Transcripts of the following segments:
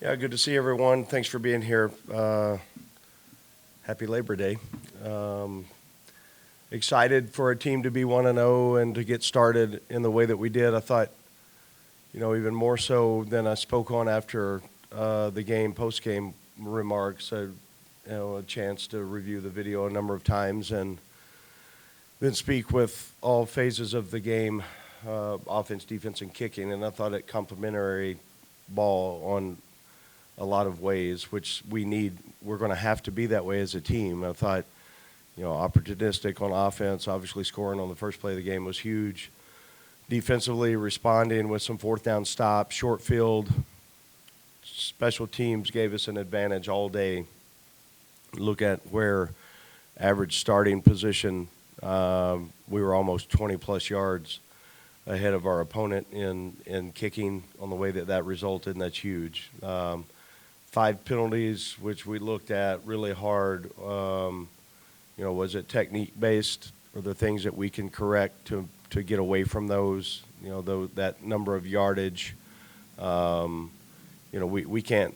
Yeah, good to see everyone. Thanks for being here. Happy Labor Day. Excited for our team to be 1-0 and to get started in the way that we did. I thought, even more so than I spoke on after the game, post-game remarks. I a chance to review the video a number of times and then speak with all phases of the game, offense, defense, and kicking. And I thought it complimentary ball on a lot of ways, which we need. We're going to have to be that way as a team. I thought, opportunistic on offense, obviously scoring on the first play of the game was huge. Defensively, responding with some fourth down stops, short field. Special teams gave us an advantage all day. Look at where average starting position, we were almost 20-plus yards ahead of our opponent in kicking on the way that resulted, and that's huge. 5 penalties, which we looked at really hard. Was it technique-based? Are there things that we can correct to get away from those? That number of yardage. We can't.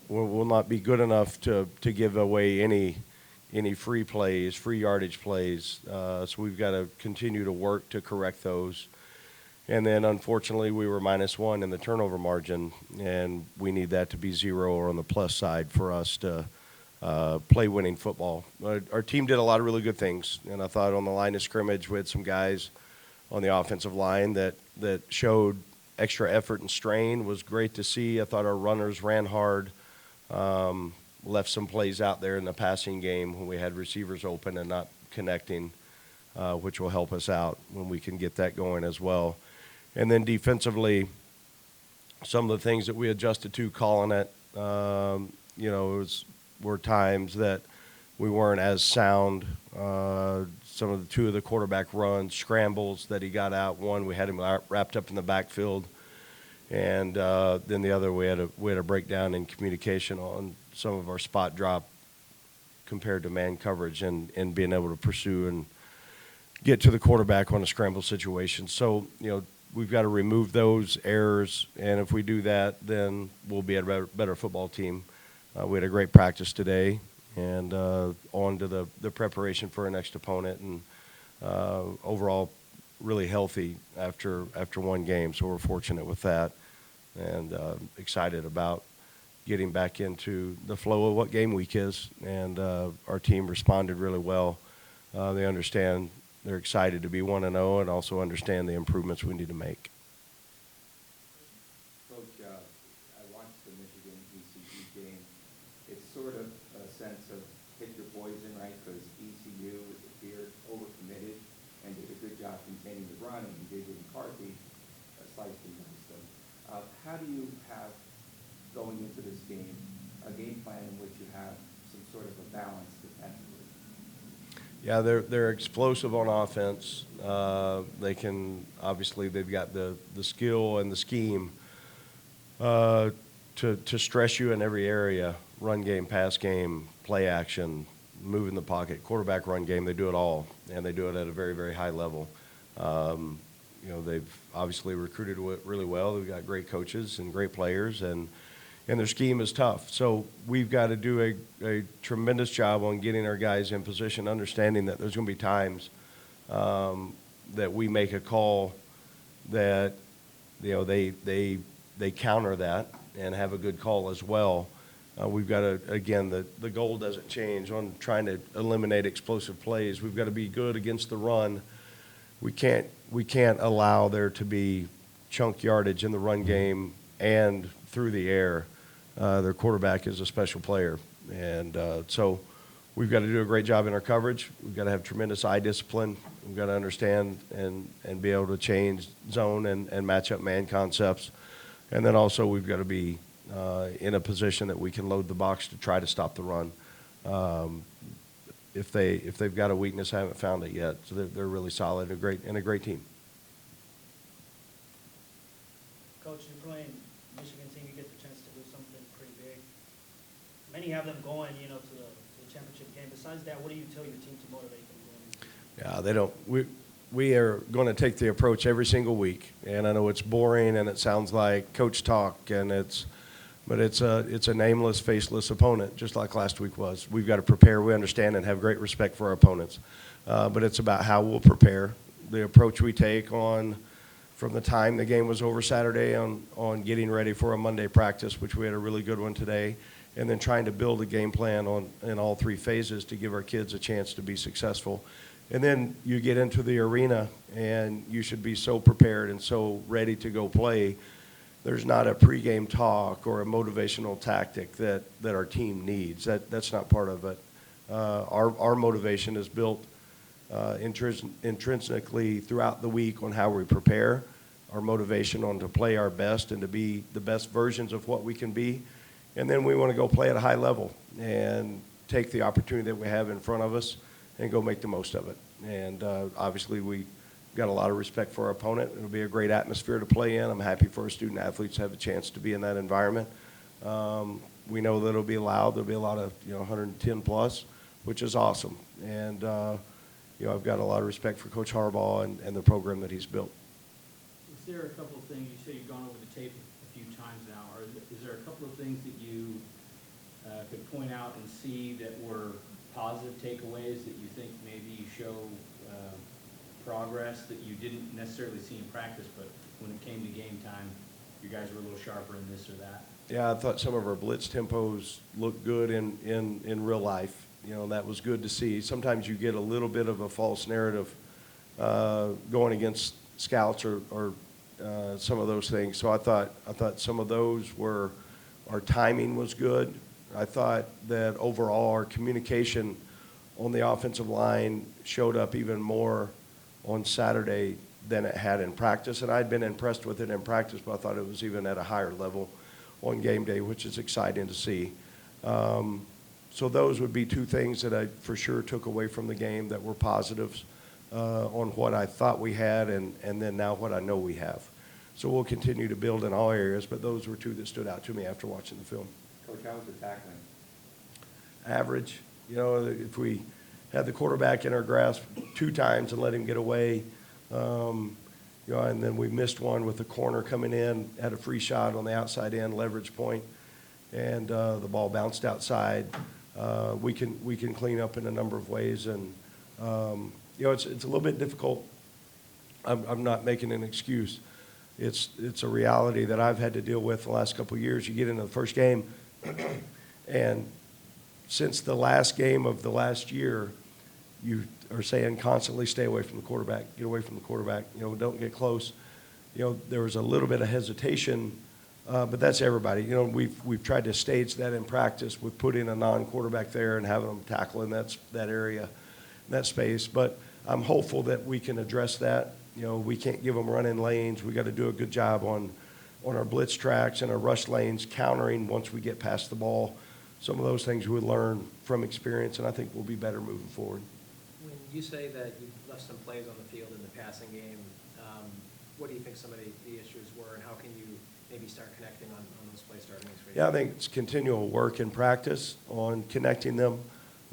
We'll not be good enough to give away any free plays, free yardage plays. So we've got to continue to work to correct those. And then, unfortunately, we were -1 in the turnover margin, and we need that to be 0 or on the plus side for us to play winning football. Our team did a lot of really good things, and I thought on the line of scrimmage we had some guys on the offensive line that showed extra effort and strain. It was great to see. I thought our runners ran hard, left some plays out there in the passing game when we had receivers open and not connecting, which will help us out when we can get that going as well. And then defensively, some of the things that we adjusted to calling it, were times that we weren't as sound. Some of the 2 of the quarterback runs, scrambles that he got out. One, we had him wrapped up in the backfield. And then the other, we had a breakdown in communication on some of our spot drop compared to man coverage and being able to pursue and get to the quarterback on a scramble situation. So, we've got to remove those errors, and if we do that, then we'll be a better football team. We had a great practice today, and on to the preparation for our next opponent, and overall really healthy after one game, so we're fortunate with that, and excited about getting back into the flow of what game week is, and our team responded really well. They understand. They're excited to be 1-0 and also understand the improvements we need to make. Coach, I watched the Michigan ECU game. It's sort of a sense of pick your poison, right? Because ECU, it appeared, overcommitted and did a good job containing the run, and DJ McCarthy sliced and diced them. How do you have, going into this game, a game plan in which you have some sort of a balance defensively? Yeah, they're explosive on offense. They can, obviously, they've got the skill and the scheme to stress you in every area: run game, pass game, play action, move in the pocket, quarterback run game. They do it all, and they do it at a very, very high level. They've obviously recruited really well. They've got great coaches and great players, and their scheme is tough. So we've got to do a tremendous job on getting our guys in position, understanding that there's going to be times that we make a call that, they counter that and have a good call as well. We've got to, again, the goal doesn't change on trying to eliminate explosive plays. We've got to be good against the run. We can't allow there to be chunk yardage in the run game and through the air. Their quarterback is a special player. And so we've got to do a great job in our coverage. We've got to have tremendous eye discipline. We've got to understand and be able to change zone and match up man concepts. And then also we've got to be in a position that we can load the box to try to stop the run. If they've got a weakness, I haven't found it yet. So they're really solid and a great team. Coach, you're playing Michigan team, you get the chance to do something pretty big. Many have them going, to the championship game. Besides that, what do you tell your team to motivate them going? Yeah, they don't. We are going to take the approach every single week, and I know it's boring and it sounds like coach talk, and it's But it's a nameless, faceless opponent, just like last week was. We've got to prepare. We understand and have great respect for our opponents. But it's about how we'll prepare, the approach we take on from the time the game was over Saturday on getting ready for a Monday practice, which we had a really good one today, and then trying to build a game plan in all three phases to give our kids a chance to be successful. And then you get into the arena, and you should be so prepared and so ready to go play. There's not a pregame talk or a motivational tactic that our team needs. That's not part of it. Our motivation is built intrinsically throughout the week on how we prepare, our motivation on to play our best and to be the best versions of what we can be. And then we want to go play at a high level and take the opportunity that we have in front of us and go make the most of it. And obviously we got a lot of respect for our opponent. It'll be a great atmosphere to play in. I'm happy for our student athletes to have a chance to be in that environment. We know that it'll be loud. There'll be a lot of 110 plus, which is awesome. And I've got a lot of respect for Coach Harbaugh and the program that he's built. Is there a couple of things, you say you've gone over the tape a few times now, or is there a couple of things that you could point out and see that were positive takeaways that you think maybe show progress that you didn't necessarily see in practice, but when it came to game time, you guys were a little sharper in this or that? Yeah, I thought some of our blitz tempos looked good in real life. That was good to see. Sometimes you get a little bit of a false narrative going against scouts or some of those things. So I thought some of those were, our timing was good. I thought that overall our communication on the offensive line showed up even more on Saturday than it had in practice. And I'd been impressed with it in practice, but I thought it was even at a higher level on game day, which is exciting to see. So those would be two things that I for sure took away from the game that were positives on what I thought we had and then now what I know we have. So we'll continue to build in all areas, but those were two that stood out to me after watching the film. Coach, how was the tackling? Average. If we had the quarterback in our grasp 2 times and let him get away, and then we missed one with the corner coming in, had a free shot on the outside end, leverage point, and the ball bounced outside. We can clean up in a number of ways, and it's a little bit difficult. I'm not making an excuse. It's a reality that I've had to deal with the last couple of years. You get into the first game, and since the last game of the last year, you are saying constantly, stay away from the quarterback, get away from the quarterback, don't get close. There was a little bit of hesitation, but that's everybody. We've tried to stage that in practice with putting a non-quarterback there and having them tackle in that area, that space. But I'm hopeful that we can address that. We can't give them running lanes. We got to do a good job on our blitz tracks and our rush lanes, countering once we get past the ball. Some of those things we learn from experience, and I think we'll be better moving forward. When you say that you left some plays on the field in the passing game, what do you think some of the issues were, and how can you maybe start connecting on those plays starting next week? Yeah, I think it's continual work in practice on connecting them.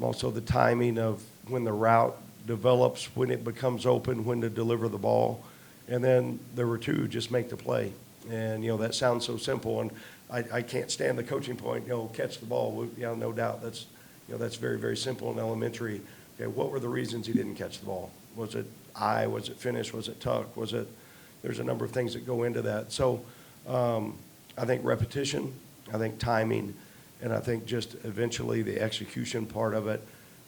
Also the timing of when the route develops, when it becomes open, when to deliver the ball. And then there were 2, just make the play. And, that sounds so simple. And I can't stand the coaching point, catch the ball. No doubt. That's very, very simple and elementary. Okay, what were the reasons he didn't catch the ball? Was it eye? Was it finish? Was it tuck? There's a number of things that go into that. So I think repetition, I think timing, and I think just eventually the execution part of it.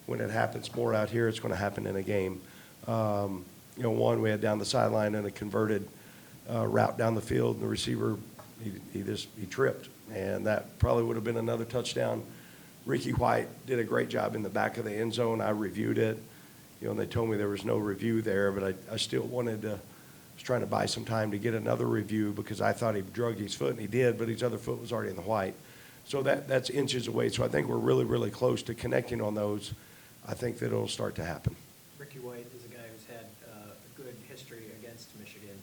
When it happens more out here, it's going to happen in a game. One we had down the sideline and a converted route down the field, and the receiver, he tripped, and that probably would have been another touchdown. Ricky White did a great job in the back of the end zone. I reviewed it, and they told me there was no review there, but I still was trying to buy some time to get another review because I thought he drug his foot, and he did, but his other foot was already in the white. So that's inches away. So I think we're really, really close to connecting on those. I think that it'll start to happen. Ricky White is a guy who's had a good history against Michigan.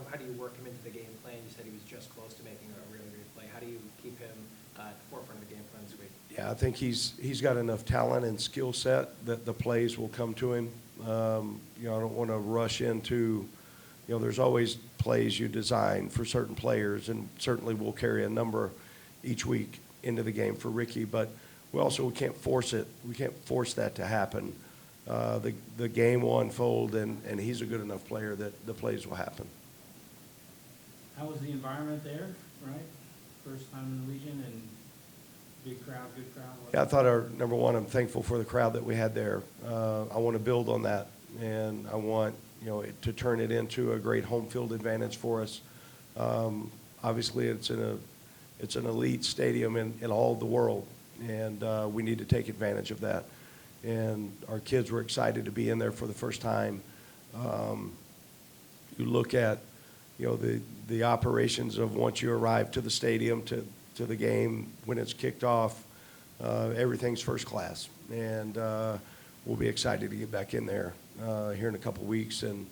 How do you work him into the game plan? You said he was just close to making a really great play. How do you keep him at the forefront of the game plan this week? Yeah, I think he's got enough talent and skill set that the plays will come to him. I don't want to rush into there's always plays you design for certain players, and certainly we'll carry a number each week into the game for Ricky, but we can't force it. We can't force that to happen. The game will unfold, and he's a good enough player that the plays will happen. How was the environment there, right? First time in the region and big crowd, good crowd? Yeah, I thought number one, I'm thankful for the crowd that we had there. I want to build on that, and I want to turn it into a great home field advantage for us. Obviously, it's an elite stadium in all of the world, and we need to take advantage of that. And our kids were excited to be in there for the first time. You look at the operations of once you arrive to the stadium to the game when it's kicked off, everything's first class, and we'll be excited to get back in there here in a couple weeks, and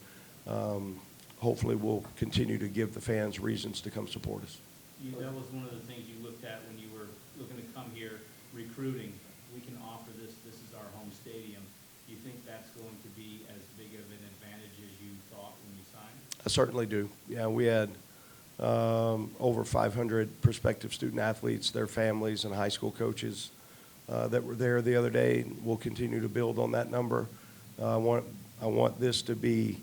hopefully we'll continue to give the fans reasons to come support us. That was one of the things you looked at when you were looking to come here, recruiting. We can offer this. This is our home stadium. Do you think that's going to be as big of an advantage as you thought when you signed? I certainly do. Yeah, we had over 500 prospective student athletes, their families, and high school coaches that were there the other day. We'll continue to build on that number. I want this to be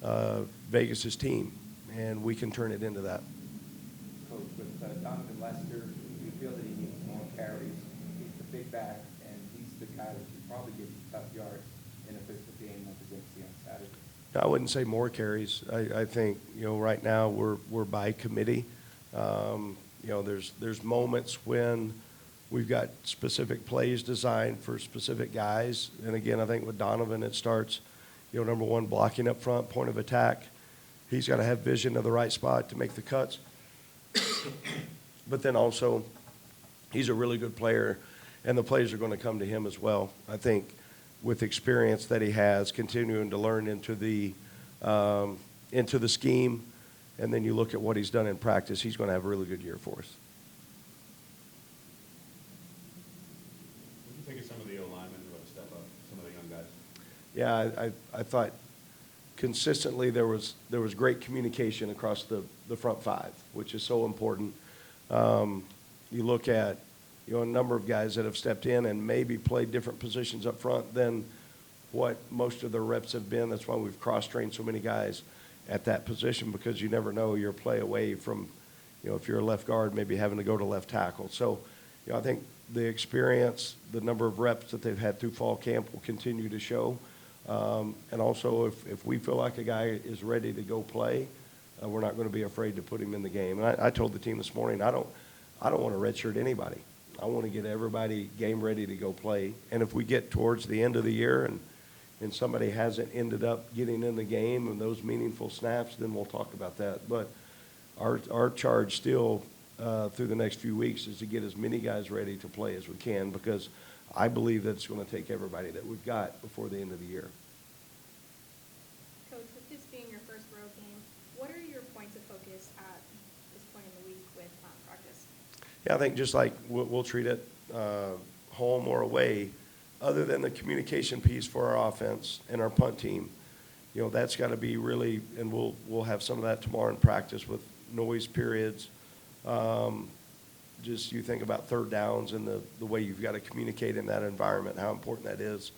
Vegas's team, and we can turn it into that. Coach, with Donovan Lester, do you feel that he needs more carries? He's the big back, and he's the guy that can probably give you tough yards in a physical game like against you on Saturday. I wouldn't say more carries. I think right now we're by committee. There's moments when we've got specific plays designed for specific guys, and again, I think with Donovan it starts, number one, blocking up front, point of attack. He's got to have vision of the right spot to make the cuts. But then also, he's a really good player, and the plays are going to come to him as well. I think with experience that he has, continuing to learn into the scheme, and then you look at what he's done in practice, he's going to have a really good year for us. What do you think of some of the O-linemen who have stepped up, some of the young guys? Yeah, I thought consistently there was great communication across the front five, which is so important. You look at a number of guys that have stepped in and maybe played different positions up front than what most of their reps have been. That's why we've cross-trained so many guys at that position, because you never know your play away from, if you're a left guard, maybe having to go to left tackle. So, I think the experience, the number of reps that they've had through fall camp will continue to show. And also, if we feel like a guy is ready to go play, we're not going to be afraid to put him in the game. And I told the team this morning, I don't want to redshirt anybody. I want to get everybody game ready to go play. And if we get towards the end of the year and somebody hasn't ended up getting in the game and those meaningful snaps, then we'll talk about that. But our charge still through the next few weeks is to get as many guys ready to play as we can, because I believe that it's going to take everybody that we've got before the end of the year. Coach, with this being your first road game, what are your points of focus at this point in the week with practice? Yeah, I think just like we'll treat it home or away, other than the communication piece for our offense and our punt team, that's got to be really, and we'll have some of that tomorrow in practice with noise periods. Just you think about third downs and the way you've got to communicate in that environment, how important that is.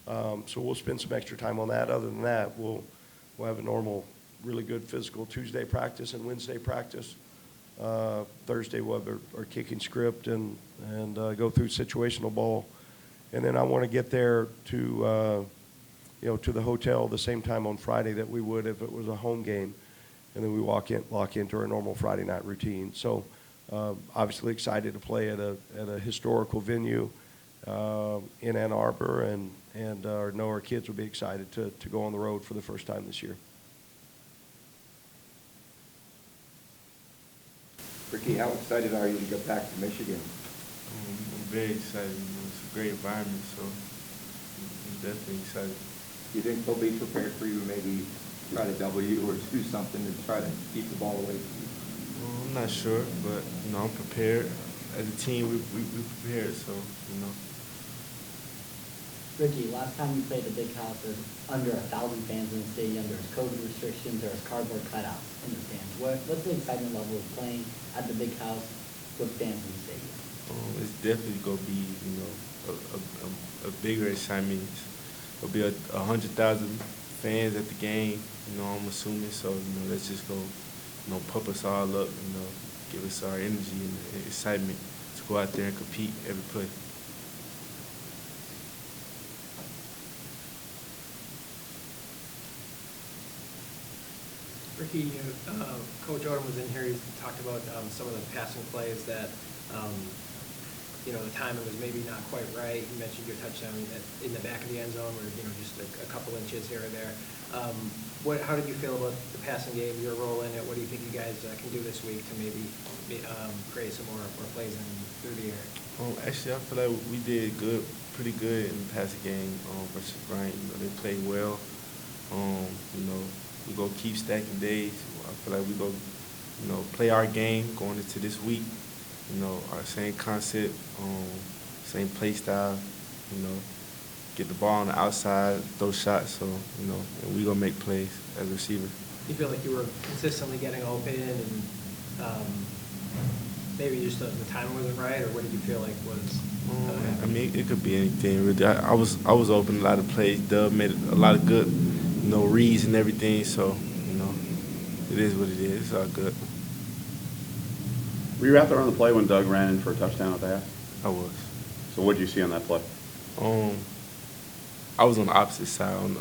So we'll spend some extra time on that. Other than that, we'll have a normal, really good physical Tuesday practice and Wednesday practice. Thursday we'll have our kicking script and go through situational ball. And then I want to get there to the hotel the same time on Friday that we would if it was a home game. And then we lock into our normal Friday night routine. So obviously excited to play at a historical venue in Ann Arbor, and I know our kids will be excited to go on the road for the first time this year. Ricky, how excited are you to get back to Michigan? I'm very excited. It's a great environment, so I'm definitely excited. Do you think they'll be prepared for you to maybe try to double you or do something to try to keep the ball away from you? Well, I'm not sure, but I'm prepared. As a team, we prepared, so. Ricky, last time you played the Big House, there's under 1,000 fans in the stadium. There's COVID restrictions. There's cardboard cutouts in the stands. What's the excitement level of playing at the Big House with fans in the stadium? It's definitely gonna be, a bigger excitement. It'll be 100,000 fans at the game. I'm assuming. So let's just go, pump us all up. Give us our energy and excitement to go out there and compete every play. Ricky, Coach Odom was in here, he talked about some of the passing plays that, the timing was maybe not quite right. You mentioned your touchdown in the back of the end zone or, just a couple inches here or there. How did you feel about the passing game, your role in it? What do you think you guys can do this week to maybe create some more plays through the air? Actually, I feel like we did pretty good in the passing game versus Bryant. They played well. We go keep stacking days. I feel like we go, play our game going into this week. Our same concept, same play style. Get the ball on the outside, throw shots. So and we gonna make plays as a receiver. Do you feel like you were consistently getting open and maybe just the timing wasn't right, or what did you feel like was? It could be anything really. I was open a lot of plays. Dub made a lot of good, reads and everything. So it is what it is. It's all good. Were you out there on the play when Doug ran in for a touchdown at the half? I was. So what did you see on that play? I was on the opposite side, on the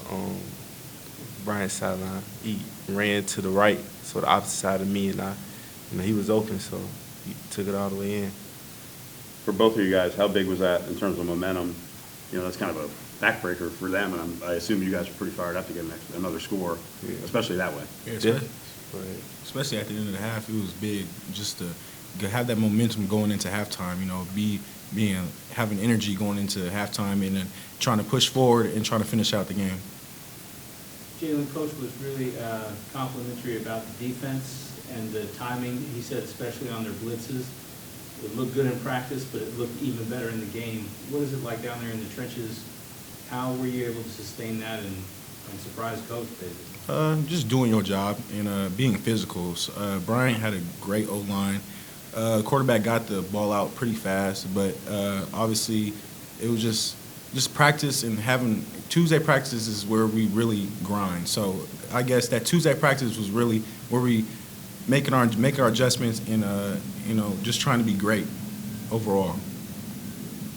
Bryant's sideline. He ran to the right, so the opposite side of me, and he was open, so he took it all the way in. For both of you guys, how big was that in terms of momentum? That's kind of a backbreaker for them, and I assume you guys are pretty fired up to get another score, especially that way. Yeah, especially at the end of the half, it was big just to have that momentum going into halftime. Having energy going into halftime and then trying to push forward and trying to finish out the game. Jalen, Coach was really complimentary about the defense and the timing. He said especially on their blitzes. It looked good in practice, but it looked even better in the game. What is it like down there in the trenches? How were you able to sustain that and surprise Coach, basically? Just doing your job and being physical. Bryant had a great O-line. Quarterback got the ball out pretty fast, but obviously it was just practice, and having Tuesday practice is where we really grind. So I guess that Tuesday practice was really where we make our adjustments and just trying to be great overall.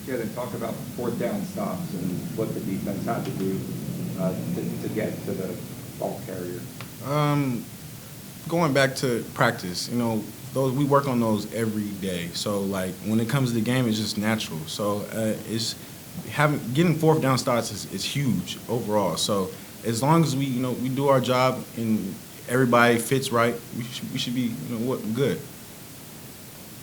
Yeah, they talk about fourth down stops and what the defense had to do to get to the ball carrier. Going back to practice, we work on those every day. So like when it comes to the game, it's just natural. So getting fourth down starts is huge overall. So as long as we do our job and everybody fits right, we should be good.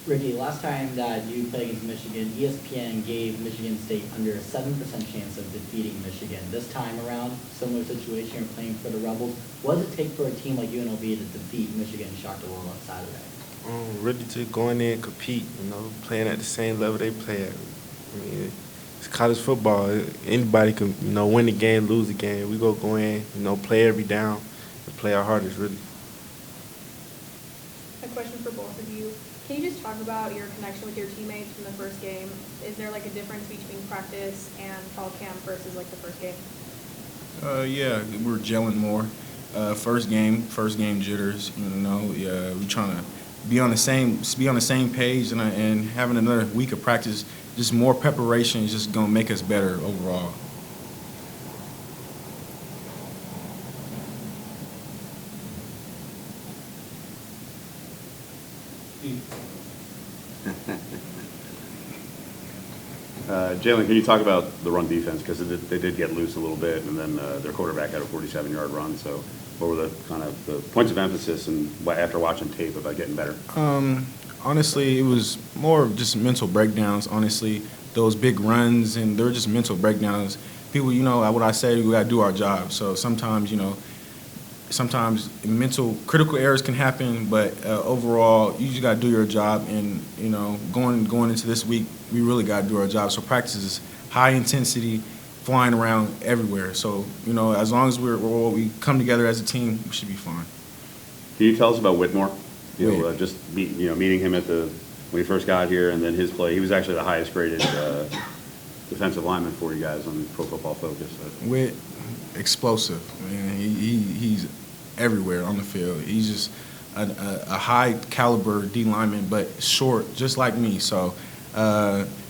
Ricky, last time that you played against Michigan, ESPN gave Michigan State under a 7% chance of defeating Michigan. This time around, similar situation, you're playing for the Rebels. What does it take for a team like UNLV to defeat Michigan and shock the world on Saturday? Really just going in and compete, playing at the same level they play at. It's college football. Anybody can, win the game, lose the game. We go in, play every down and play our hardest, really. A question for both of you. Can you just talk about your connection with your teammates from the first game? Is there like a difference between practice and fall camp versus like the first game? Yeah, we're gelling more. First game jitters. We're trying to be on the same page, and having another week of practice, just more preparation is just gonna make us better overall. Jalen, can you talk about the run defense? Because they did get loose a little bit, and then their quarterback had a 47-yard run. So what were the kind of the points of emphasis and after watching tape about getting better? Honestly, it was more of just mental breakdowns, honestly. Those big runs, and they were just mental breakdowns. People, what I say, we got to do our job. So sometimes mental critical errors can happen, but overall, you just got to do your job. And, going into this week, we really got to do our job. So practice is high intensity, flying around everywhere. So, you know, as long as we come together as a team, we should be fine. Can you tell us about Whitmore? Whit. Just meeting him when he first got here, and then his play. He was actually the highest graded defensive lineman for you guys on Pro Football Focus. Whit, explosive, man. He's everywhere on the field. He's just a high caliber D lineman, but short, just like me. So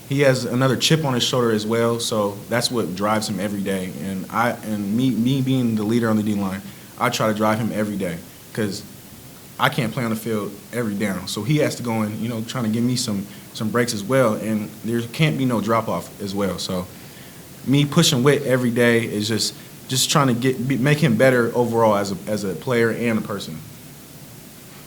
he has another chip on his shoulder as well. So that's what drives him every day. And me being the leader on the D line, I try to drive him every day because I can't play on the field every down. So he has to go in, you know, trying to give me some breaks as well. And there can't be no drop off as well. So me pushing Whit every day is just trying to make him better overall as a player and a person.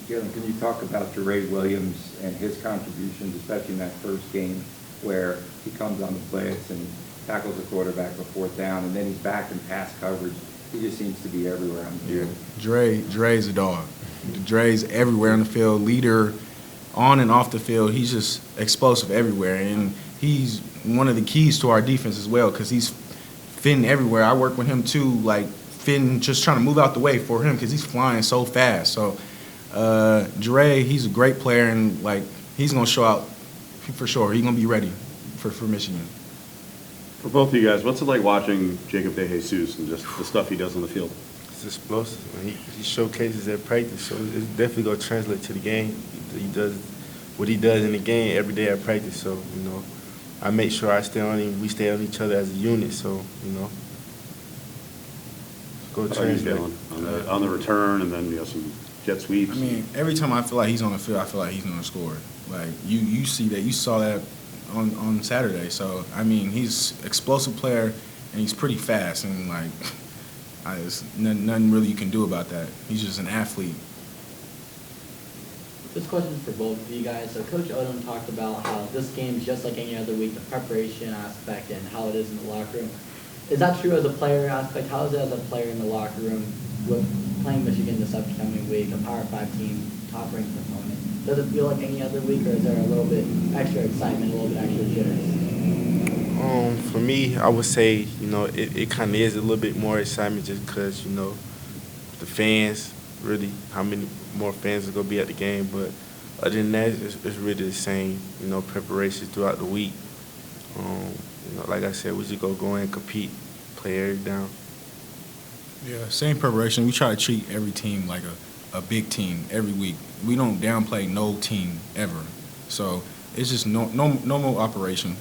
Jalen, can you talk about Jeray Williams and his contributions, especially in that first game where he comes on the blitz and tackles the quarterback for fourth down, and then he's back in pass coverage. He just seems to be everywhere on the field. Dre's a dog. Dre's everywhere on the field, leader on and off the field. He's just explosive everywhere, and he's one of the keys to our defense as well because he's fitting everywhere. I work with him too, like fitting, just trying to move out the way for him because he's flying so fast. So Dre, he's a great player, and like he's gonna show out for sure. He's gonna be ready for Michigan. For both of you guys, what's it like watching Jacob DeJesus and just the stuff he does on the field? It's explosive. He showcases at practice, so it's definitely gonna translate to the game. He does what he does in the game every day at practice. So you know, I make sure I stay on him. We stay on each other as a unit. So you know, go translate on the return, and then some jet sweeps. I mean, every time I feel like he's on the field, I feel like he's gonna score. Like you see that, you saw that on Saturday. So I mean, he's an explosive player, and he's pretty fast, and like. There's nothing really you can do about that. He's just an athlete. This question is for both of you guys. So Coach Odom talked about how this game is just like any other week, the preparation aspect and how it is in the locker room. Is that true as a player aspect? How is it as a player in the locker room with playing Michigan this upcoming week, a Power 5 team, top-ranked opponent? Does it feel like any other week, or is there a little bit extra excitement, a little bit extra jitters? For me, I would say, you know, it kind of is a little bit more excitement just because, you know, the fans, really, how many more fans are going to be at the game. But other than that, it's really the same, you know, preparation throughout the week. You know, like I said, we just go in and compete, play every down. Yeah, same preparation. We try to treat every team like a big team every week. We don't downplay no team ever. So it's just normal operation.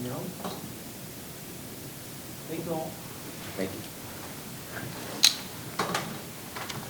No? Thank you all. Thank you.